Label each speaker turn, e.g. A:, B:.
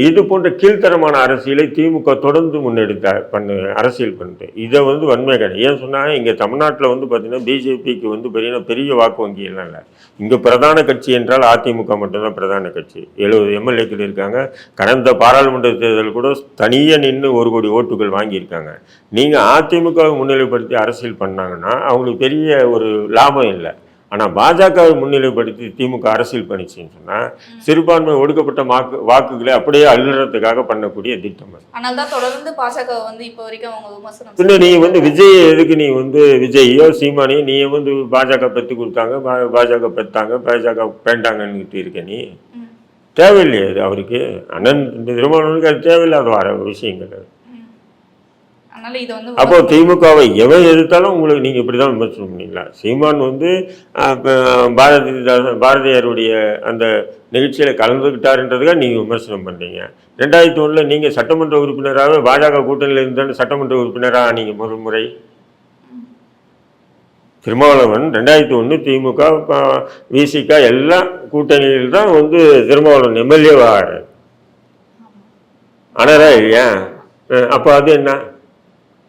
A: இது போன்ற கீழ்த்தரமான அரசியலை திமுக தொடர்ந்து அரசியல் பண்ணிட்டு இதை வன்மை கிடையாது. ஏன் சொன்னால் இங்கே தமிழ்நாட்டில் பார்த்தீங்கன்னா பிஜேபிக்கு பெரிய வாக்கு வங்கி எல்லாம் இல்லை. இங்கே பிரதான கட்சி என்றால் அதிமுக மட்டும்தான் பிரதான கட்சி. 70 எம்எல்ஏக்கள் இருக்காங்க. கடந்த பாராளுமன்ற தேர்தல் கூட தனியாக நின்று 1 கோடி ஓட்டுகள் வாங்கியிருக்காங்க. நீங்கள் அதிமுகவை முன்னிலைப்படுத்தி அரசியல் பண்ணாங்கன்னா அவங்களுக்கு பெரிய ஒரு லாபம் இல்லை. ஆனால் பாஜகவை முன்னிலைப்படுத்தி திமுக அரசியல் பண்ணிச்சுன்னு சொன்னால் சிறுபான்மை ஒடுக்கப்பட்ட வாக்குகளை அப்படியே அள்ளுறதுக்காக பண்ணக்கூடிய திட்டம்.
B: ஆனால் தான் தொடர்ந்து பாஜக இப்போ வரைக்கும் அவங்க விமர்சனம்.
A: பின்ன நீ விஜய் எதுக்கு நீ விஜய்யோ சீமானையோ நீ பாஜக பெற்று கொடுத்தாங்க, பாஜக பெற்றாங்க, பாஜக வேண்டாங்கன்னு இருக்க நீ தேவையில்லையே. அது அவருக்கு அண்ணன் திருமாவளவனுக்கு அது தேவையில்லாத வர விஷயங்கள். அப்போ திமுகவை எவன் எதிர்த்தாலும் உங்களுக்கு நீங்கள் இப்படி தான் விமர்சனம் பண்ணீங்களா? சீமான் பாரதியாருடைய அந்த நிகழ்ச்சியில் கலந்துக்கிட்டாருன்றதுக்காக நீங்கள் விமர்சனம் பண்ணுறீங்க. 2001 நீங்கள் சட்டமன்ற உறுப்பினராக பாஜக கூட்டணியில் இருந்தாலும் சட்டமன்ற உறுப்பினராக நீங்கள் முதல் முறை. திருமாவளவன் 2001 திமுக விசிக எல்லாம் கூட்டணியில் தான் திருமாவளவன் எம்எல்ஏவாக ஆனாரா இல்லையா? அப்போ அது என்ன?